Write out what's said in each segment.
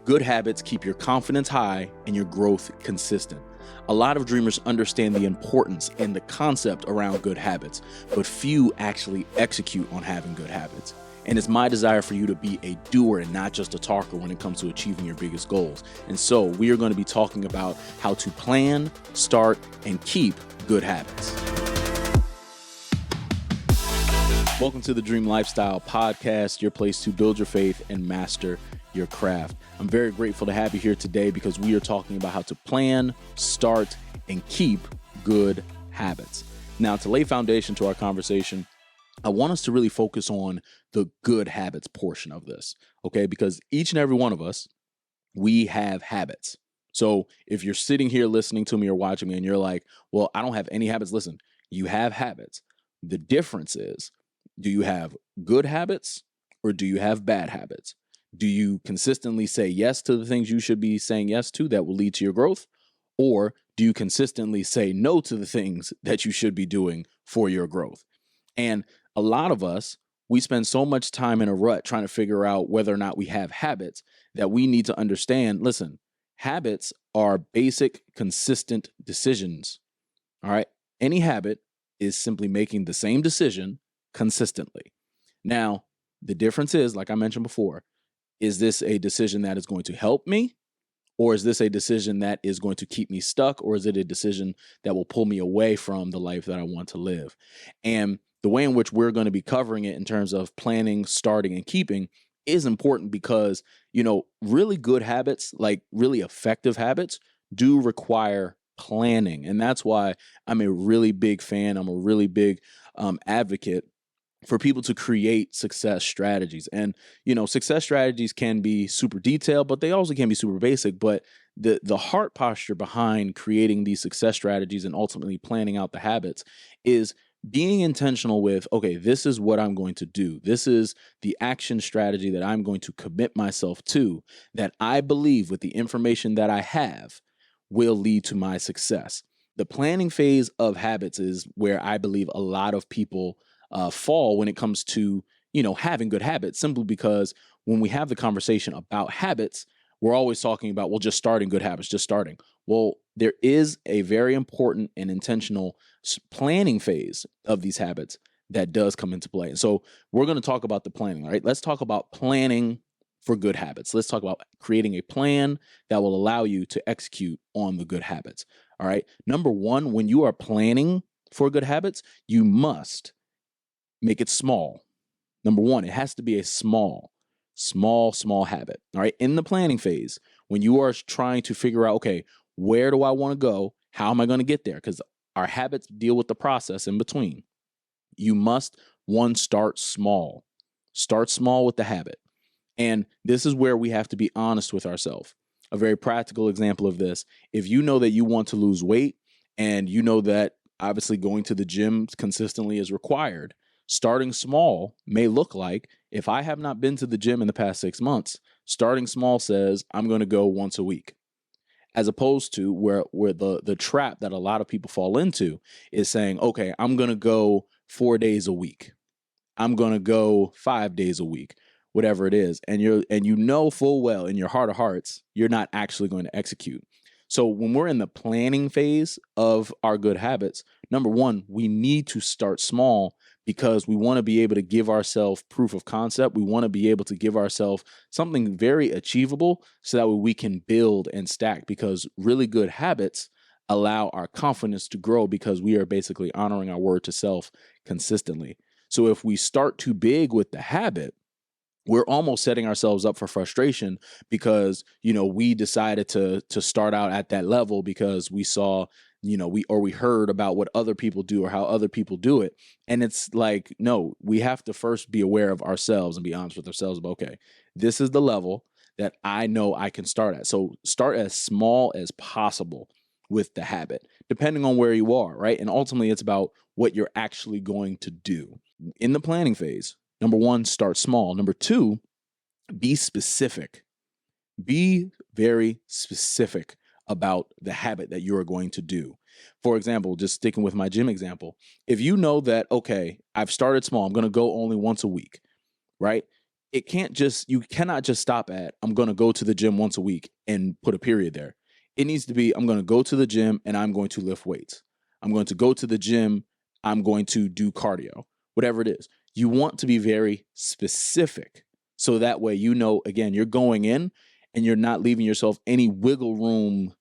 Good habits keep your confidence high and your growth consistent. A lot of dreamers understand the importance and the concept around good habits, but few actually execute on having good habits. And it's my desire for you to be a doer and not just a talker when it comes to achieving your biggest goals. And so we are going to be talking about how to plan, start, and keep good habits. Welcome to the Dream Lifestyle Podcast, your place to build your faith and master your craft. I'm very grateful to have you here today because we are talking about how to plan, start, and keep good habits. Now, to lay foundation to our conversation, I want us to really focus on the good habits portion of this, okay? Because each and every one of us, we have habits. So if you're sitting here listening to me or watching me and you're like, well, I don't have any habits, listen, you have habits. The difference is, do you have good habits or do you have bad habits? Do you consistently say yes to the things you should be saying yes to that will lead to your growth? Or do you consistently say no to the things that you should be doing for your growth? And a lot of us, we spend so much time in a rut trying to figure out whether or not we have habits that we need to understand. Listen, habits are basic, consistent decisions. All right. Any habit is simply making the same decision consistently. Now, the difference is, like I mentioned before, is this a decision that is going to help me? Or is this a decision that is going to keep me stuck? Or is it a decision that will pull me away from the life that I want to live? And the way in which we're going to be covering it in terms of planning, starting, and keeping is important because, really good habits, like really effective habits, do require planning. And that's why I'm a really big fan. I'm a really big advocate for people to create success strategies. And, success strategies can be super detailed, but they also can be super basic. But the heart posture behind creating these success strategies and ultimately planning out the habits is being intentional with, okay, this is what I'm going to do. This is the action strategy that I'm going to commit myself to, that I believe with the information that I have will lead to my success. The planning phase of habits is where I believe a lot of people fall when it comes to, having good habits, simply because when we have the conversation about habits, we're always talking about, well, just starting good habits, just starting. Well, there is a very important and intentional planning phase of these habits that does come into play. And so we're going to talk about the planning, right? Let's talk about planning for good habits. Let's talk about creating a plan that will allow you to execute on the good habits. All right. Number one, when you are planning for good habits, you must make it small. Number one, it has to be a small habit. All right. In the planning phase, when you are trying to figure out, okay, where do I want to go? How am I going to get there? Because our habits deal with the process in between. You must, one, start small. Start small with the habit. And this is where we have to be honest with ourselves. A very practical example of this, if you know that you want to lose weight and you know that obviously going to the gym consistently is required, starting small may look like, if I have not been to the gym in the past 6 months, starting small says I'm going to go once a week. As opposed to where the trap that a lot of people fall into is saying, okay, I'm going to go 4 days a week. I'm going to go 5 days a week, whatever it is. And you know full well in your heart of hearts, you're not actually going to execute. So when we're in the planning phase of our good habits, number one, we need to start small because we want to be able to give ourselves proof of concept. We want to be able to give ourselves something very achievable so that way we can build and stack, because really good habits allow our confidence to grow because we are basically honoring our word to self consistently. So if we start too big with the habit, we're almost setting ourselves up for frustration because, we decided to start out at that level because we saw, we heard about what other people do or how other people do it. And it's like, no, we have to first be aware of ourselves and be honest with ourselves about, okay, this is the level that I know I can start at. So start as small as possible with the habit, depending on where you are, right? And ultimately it's about what you're actually going to do. In the planning phase, number one, start small. Number two, be specific. Be very specific about the habit that you are going to do. For example, just sticking with my gym example, if you know that, okay, I've started small, I'm going to go only once a week, right? you cannot just stop at, I'm going to go to the gym once a week and put a period there. It needs to be, I'm going to go to the gym and I'm going to lift weights. I'm going to go to the gym. I'm going to do cardio, whatever it is. You want to be very specific. So that way, again, you're going in and you're not leaving yourself any wiggle room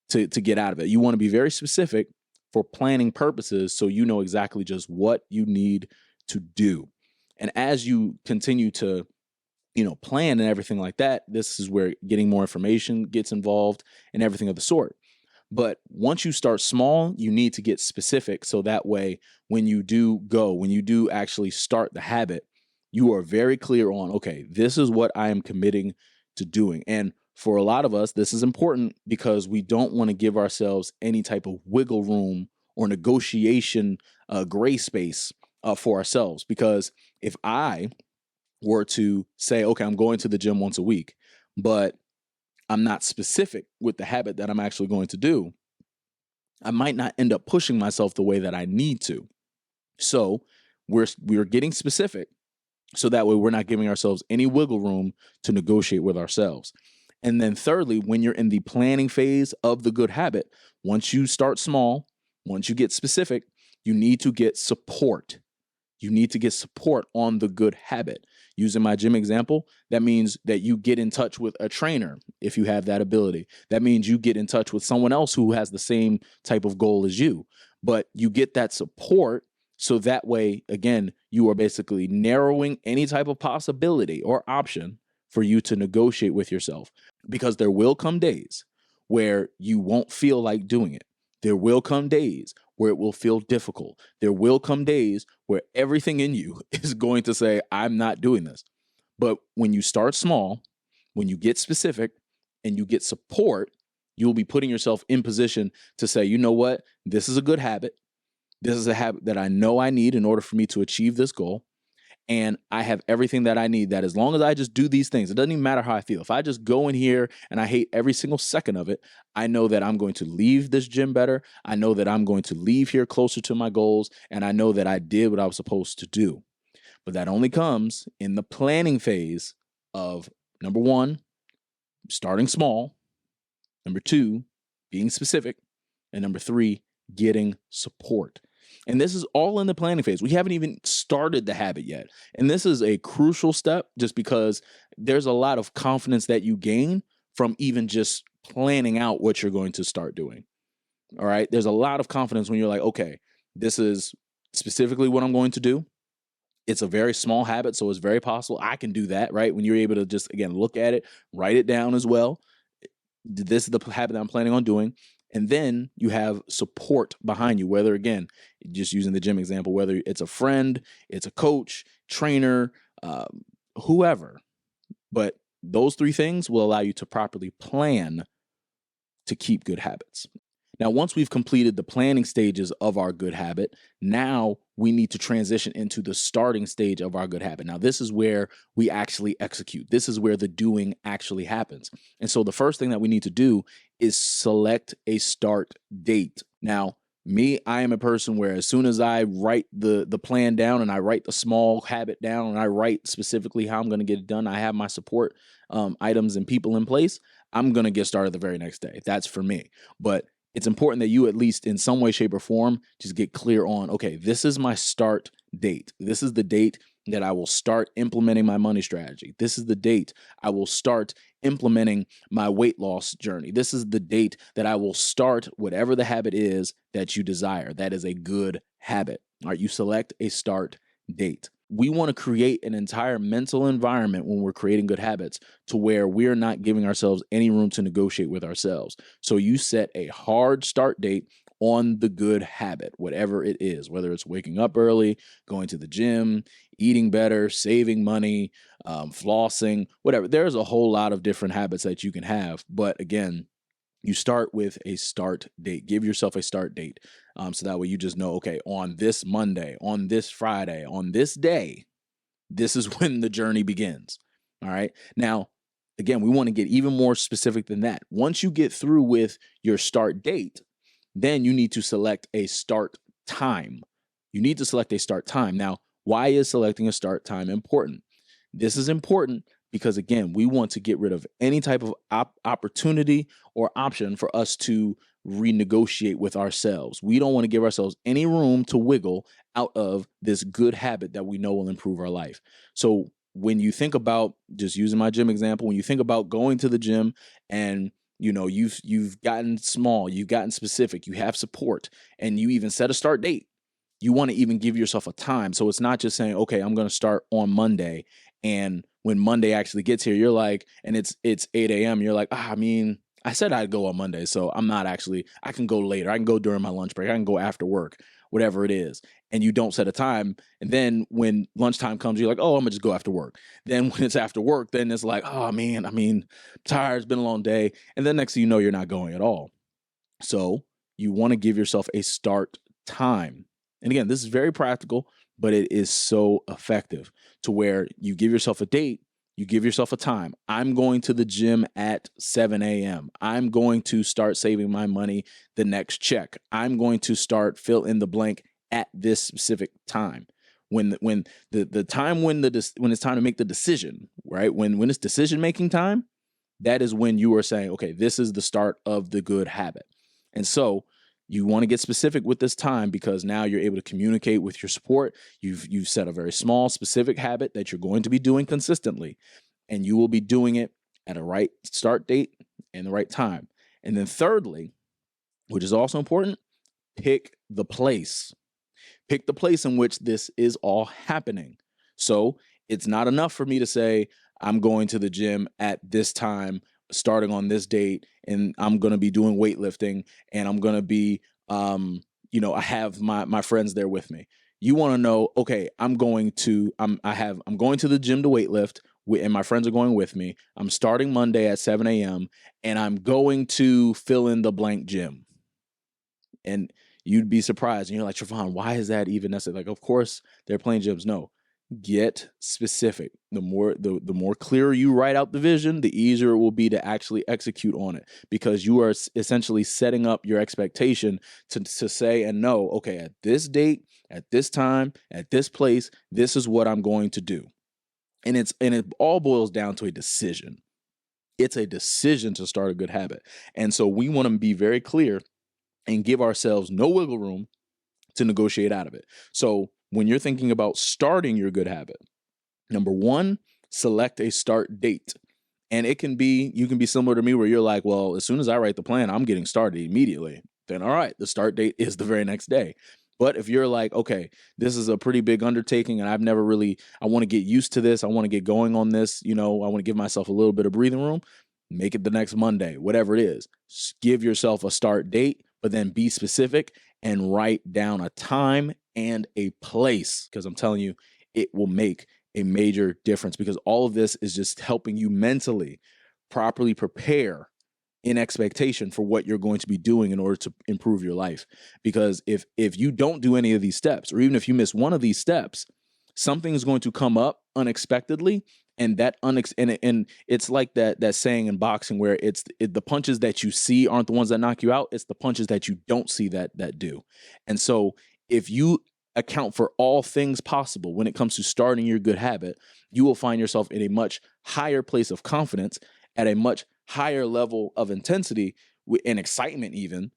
to get out of it. You want to be very specific for planning purposes, so you know exactly just what you need to do. And as you continue to plan and everything like that, this is where getting more information gets involved and everything of the sort. But once you start small, you need to get specific. So that way, when you do actually start the habit, you are very clear on, okay, this is what I am committing to doing. And for a lot of us, this is important because we don't want to give ourselves any type of wiggle room or negotiation gray space for ourselves. Because if I were to say, okay, I'm going to the gym once a week, but I'm not specific with the habit that I'm actually going to do, I might not end up pushing myself the way that I need to. So we're getting specific, so that way we're not giving ourselves any wiggle room to negotiate with ourselves. And then thirdly, when you're in the planning phase of the good habit, once you start small, once you get specific, you need to get support. You need to get support on the good habit. Using my gym example, that means that you get in touch with a trainer if you have that ability. That means you get in touch with someone else who has the same type of goal as you. But you get that support, so that way, again, you are basically narrowing any type of possibility or option for you to negotiate with yourself. Because there will come days where you won't feel like doing it. There will come days where it will feel difficult. There will come days where everything in you is going to say, I'm not doing this. But when you start small, when you get specific and you get support, you'll be putting yourself in position to say, you know what, this is a good habit. This is a habit that I know I need in order for me to achieve this goal. And I have everything that I need, that as long as I just do these things, it doesn't even matter how I feel. If I just go in here and I hate every single second of it, I know that I'm going to leave this gym better. I know that I'm going to leave here closer to my goals. And I know that I did what I was supposed to do. But that only comes in the planning phase of, number one, starting small. Number two, being specific. And number three, getting support. And this is all in the planning phase. We haven't even started the habit yet. And this is a crucial step just because there's a lot of confidence that you gain from even just planning out what you're going to start doing. All right. There's a lot of confidence when you're like, okay, this is specifically what I'm going to do. It's a very small habit, so it's very possible I can do that, right? When you're able to just, again, look at it, write it down as well. This is the habit that I'm planning on doing. And then you have support behind you, whether, again, just using the gym example, whether it's a friend, it's a coach, trainer, whoever. But those three things will allow you to properly plan to keep good habits. Now, once we've completed the planning stages of our good habit, now we need to transition into the starting stage of our good habit. Now, this is where we actually execute. This is where the doing actually happens. And so the first thing that we need to do is select a start date. Now, I am a person where as soon as I write the plan down and I write the small habit down and I write specifically how I'm going to get it done, I have my support items and people in place, I'm going to get started the very next day. That's for me. But it's important that you, at least in some way, shape, or form, just get clear on, okay, this is my start date. This is the date that I will start implementing my money strategy. This is the date I will start implementing my weight loss journey. This is the date that I will start whatever the habit is that you desire. That is a good habit. All right, you select a start date. We want to create an entire mental environment when we're creating good habits to where we're not giving ourselves any room to negotiate with ourselves. So you set a hard start date on the good habit, whatever it is, whether it's waking up early, going to the gym, eating better, saving money, flossing, whatever. There's a whole lot of different habits that you can have. But again, you start with a start date. Give yourself a start date. So that way you just know, okay, on this Monday, on this Friday, on this day, this is when the journey begins. All right. Now, again, we want to get even more specific than that. Once you get through with your start date, then you need to select a start time. You need to select a start time. Now, why is selecting a start time important? This is important because, again, we want to get rid of any type of opportunity or option for us to renegotiate with ourselves. We don't want to give ourselves any room to wiggle out of this good habit that we know will improve our life. So when you think about, just using my gym example, when you think about going to the gym and you've gotten small, you've gotten specific, you have support, and you even set a start date, you want to even give yourself a time. So it's not just saying, okay, I'm going to start on Monday. And when Monday actually gets here, you're like, and it's 8 a.m. You're like, I said I'd go on Monday, so I'm not actually, I can go later. I can go during my lunch break. I can go after work, whatever it is. And you don't set a time. And then when lunchtime comes, you're like, oh, I'm gonna just go after work. Then when it's after work, then it's like, oh man, tired, it's been a long day. And then next thing you know, you're not going at all. So you want to give yourself a start time. And again, this is very practical, but it is so effective to where you give yourself a date, you give yourself a time. I'm going to the gym at 7 a.m. I'm going to start saving my money the next check. I'm going to start fill in the blank at this specific time. When it's time to make the decision, right? When it's decision making time, that is when you are saying, okay, this is the start of the good habit. And so you want to get specific with this time because now you're able to communicate with your support. You've set a very small, specific habit that you're going to be doing consistently, and you will be doing it at a right start date and the right time. And then thirdly, which is also important, pick the place. Pick the place in which this is all happening. So it's not enough for me to say, I'm going to the gym at this time, starting on this date, and I'm going to be doing weightlifting, and I'm going to be, I have my friends there with me. You want to know, okay, I'm going to the gym to weightlift, and my friends are going with me. I'm starting Monday at 7 a.m. and I'm going to fill in the blank gym. And you'd be surprised. And you're like, Trevon, why is that even necessary? Like, of course, they're playing gyms. No. Get specific. The more clear you write out the vision, the easier it will be to actually execute on it, because you are essentially setting up your expectation to say and know, okay, at this date, at this time, at this place, this is what I'm going to do. And it all boils down to a decision. It's a decision to start a good habit. And so we want to be very clear and give ourselves no wiggle room to negotiate out of it. So when you're thinking about starting your good habit, number one, select a start date. And you can be similar to me where you're like, well, as soon as I write the plan, I'm getting started immediately. Then, all right, the start date is the very next day. But if you're like, okay, this is a pretty big undertaking and I want to get used to this. I want to get going on this. I want to give myself a little bit of breathing room. Make it the next Monday, whatever it is. Give yourself a start date, but then be specific and write down a time and a place, because I'm telling you, it will make a major difference, because all of this is just helping you mentally properly prepare in expectation for what you're going to be doing in order to improve your life. Because if you don't do any of these steps, or even if you miss one of these steps, something is going to come up unexpectedly. And and it's like that saying in boxing where the punches that you see aren't the ones that knock you out. It's the punches that you don't see that do. And so if you account for all things possible when it comes to starting your good habit, you will find yourself in a much higher place of confidence, at a much higher level of intensity and excitement even,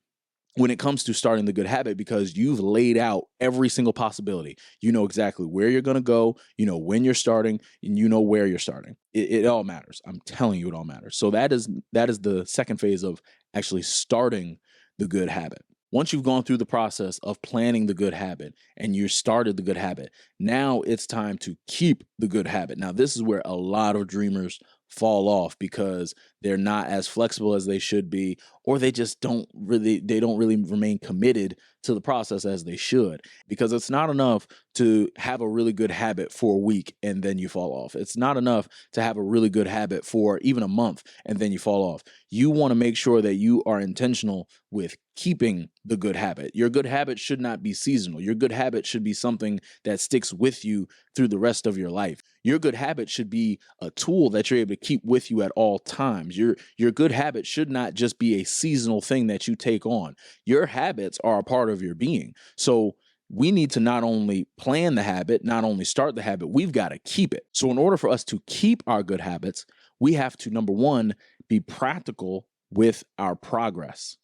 when it comes to starting the good habit, because you've laid out every single possibility. You know exactly where you're going to go, when you're starting, and you know where you're starting. It all matters. I'm telling you, it all matters. So that is the second phase of actually starting the good habit. Once you've gone through the process of planning the good habit and you started the good habit, now it's time to keep the good habit. Now, this is where a lot of dreamers fall off, because they're not as flexible as they should be, or they just don't really remain committed to the process as they should. Because it's not enough to have a really good habit for a week and then you fall off. It's not enough to have a really good habit for even a month and then you fall off. You want to make sure that you are intentional with keeping the good habit. Your good habit should not be seasonal. Your good habit should be something that sticks with you through the rest of your life. Your good habit should be a tool that you're able to keep with you at all times. Your good habit should not just be a seasonal thing that you take on. Your habits are a part of your being. So we need to not only plan the habit, not only start the habit, we've got to keep it. So in order for us to keep our good habits, we have to, number one, be practical with our progress.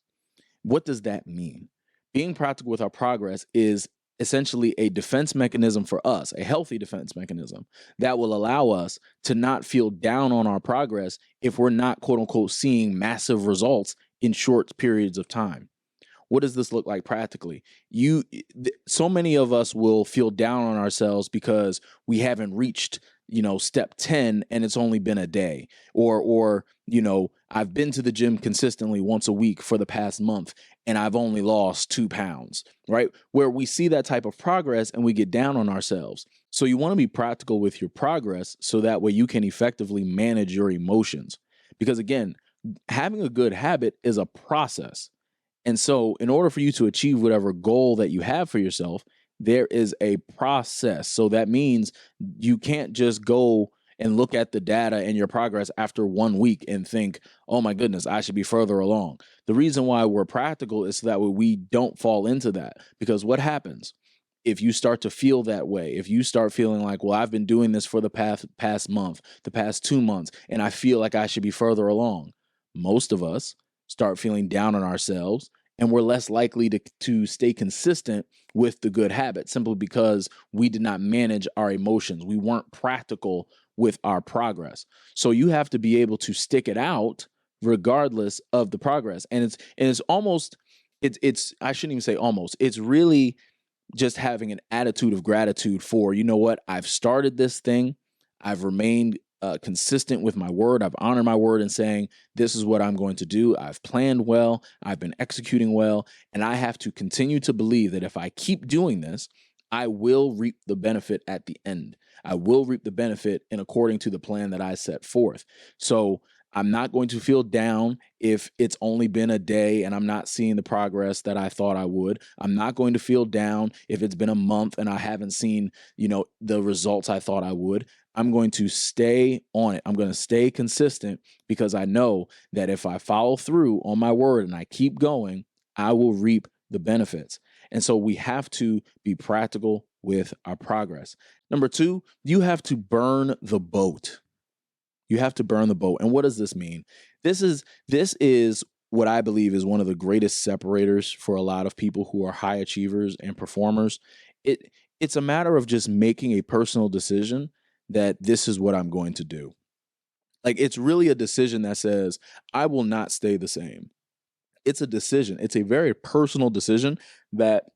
What does that mean? Being practical with our progress is essentially a defense mechanism for us, a healthy defense mechanism that will allow us to not feel down on our progress if we're not, quote unquote, seeing massive results in short periods of time. What does this look like practically? So many of us will feel down on ourselves because we haven't reached, step 10 and it's only been a day, or I've been to the gym consistently once a week for the past month and I've only lost 2 pounds, right? Where we see that type of progress and we get down on ourselves. So you want to be practical with your progress so that way you can effectively manage your emotions. Because again, having a good habit is a process. And so in order for you to achieve whatever goal that you have for yourself, there is a process. So that means you can't just go and look at the data and your progress after 1 week and think, oh my goodness, I should be further along. The reason why we're practical is so that way we don't fall into that. Because what happens if you start to feel that way? If you start feeling like, well, I've been doing this for the past month, the past 2 months, and I feel like I should be further along. Most of us start feeling down on ourselves, and we're less likely to stay consistent with the good habit simply because we did not manage our emotions. We weren't practical with our progress. So you have to be able to stick it out regardless of the progress. And it's almost, I shouldn't even say almost, it's really just having an attitude of gratitude for, you know what, I've started this thing. I've remained consistent with my word. I've honored my word in saying, this is what I'm going to do. I've planned well. I've been executing well. And I have to continue to believe that if I keep doing this, I will reap the benefit at the end. I will reap the benefit in according to the plan that I set forth. So I'm not going to feel down if it's only been a day and I'm not seeing the progress that I thought I would. I'm not going to feel down if it's been a month and I haven't seen, the results I thought I would. I'm going to stay on it. I'm going to stay consistent because I know that if I follow through on my word and I keep going, I will reap the benefits. And so we have to be practical with our progress. Number two, you have to burn the boat. You have to burn the boat. And what does this mean? This is what I believe is one of the greatest separators for a lot of people who are high achievers and performers. It's a matter of just making a personal decision that this is what I'm going to do. Like, it's really a decision that says, I will not stay the same. It's a decision. It's a very personal decision that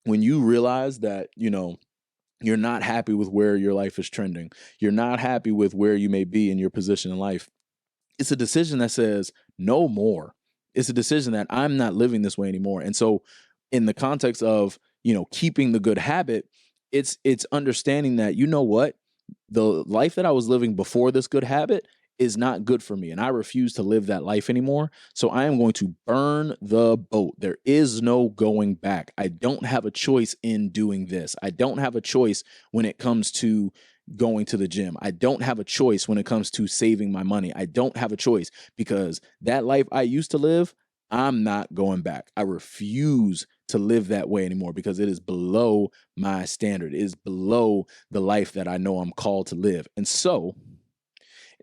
when you realize that, you're not happy with where your life is trending, you're not happy with where you may be in your position in life, it's a decision that says no more. It's a decision that I'm not living this way anymore. And so in the context of, keeping the good habit, it's understanding that, you know what, the life that I was living before this good habit is not good for me. And I refuse to live that life anymore. So I am going to burn the boat. There is no going back. I don't have a choice in doing this. I don't have a choice when it comes to going to the gym. I don't have a choice when it comes to saving my money. I don't have a choice because that life I used to live, I'm not going back. I refuse to live that way anymore because it is below my standard. It is below the life that I know I'm called to live. And so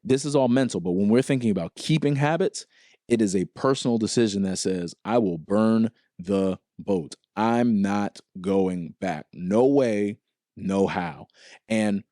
this is all mental, but when we're thinking about keeping habits, it is a personal decision that says, I will burn the boat. I'm not going back. No way, no how. And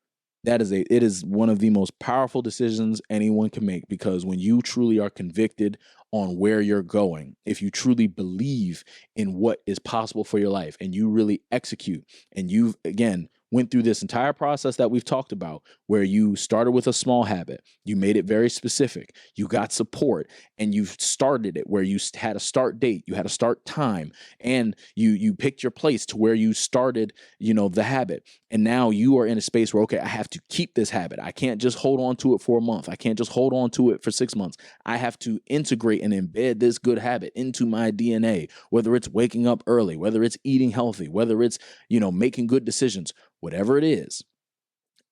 it is one of the most powerful decisions anyone can make, because when you truly are convicted on where you're going, if you truly believe in what is possible for your life and you really execute, and you've, again, went through this entire process that we've talked about, where you started with a small habit, you made it very specific, you got support, and you started it where you had a start date, you had a start time, and you picked your place to where you started, the habit. And now you are in a space where, okay, I have to keep this habit. I can't just hold on to it for a month. I can't just hold on to it for 6 months. I have to integrate and embed this good habit into my DNA, whether it's waking up early, whether it's eating healthy, whether it's, making good decisions. Whatever it is,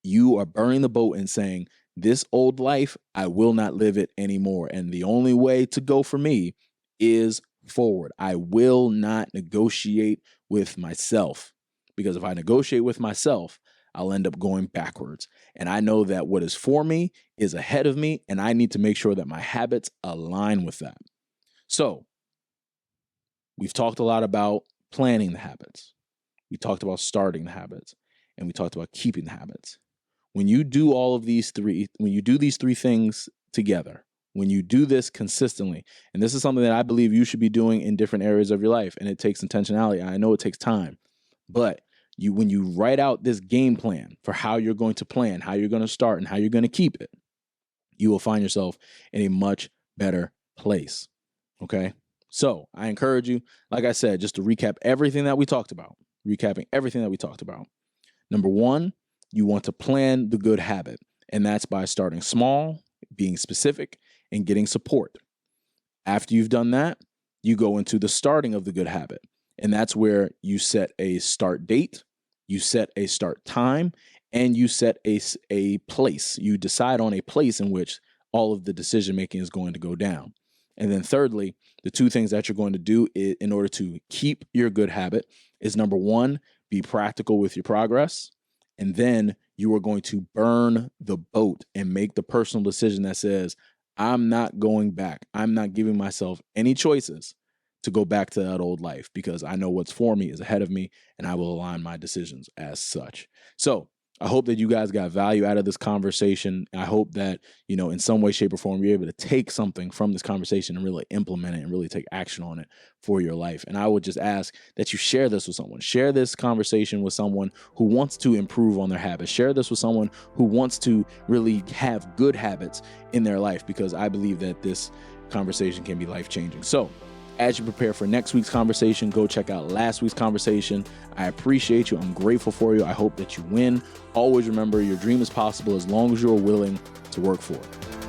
you are burning the boat and saying, this old life, I will not live it anymore. And the only way to go for me is forward. I will not negotiate with myself. Because if I negotiate with myself, I'll end up going backwards. And I know that what is for me is ahead of me, and I need to make sure that my habits align with that. So we've talked a lot about planning the habits. We talked about starting the habits, and we talked about keeping the habits. When you do these three things together, when you do this consistently, and this is something that I believe you should be doing in different areas of your life, and it takes intentionality. I know it takes time, but when you write out this game plan for how you're going to plan, how you're going to start, and how you're going to keep it, you will find yourself in a much better place. Okay? So I encourage you, like I said, just to recapping everything that we talked about. Number one, you want to plan the good habit, and that's by starting small, being specific, and getting support. After you've done that, you go into the starting of the good habit, and that's where you set a start date, you set a start time, and you set a place. You decide on a place in which all of the decision making is going to go down. And then thirdly, the two things that you're going to do in order to keep your good habit is, number one, be practical with your progress. And then you are going to burn the boat and make the personal decision that says, I'm not going back. I'm not giving myself any choices to go back to that old life, because I know what's for me is ahead of me, and I will align my decisions as such. So I hope that you guys got value out of this conversation. I hope that, in some way, shape, or form, you're able to take something from this conversation and really implement it and really take action on it for your life. And I would just ask that you share this with someone. Share this conversation with someone who wants to improve on their habits. Share this with someone who wants to really have good habits in their life, because I believe that this conversation can be life-changing. So as you prepare for next week's conversation, go check out last week's conversation. I appreciate you. I'm grateful for you. I hope that you win. Always remember, your dream is possible as long as you're willing to work for it.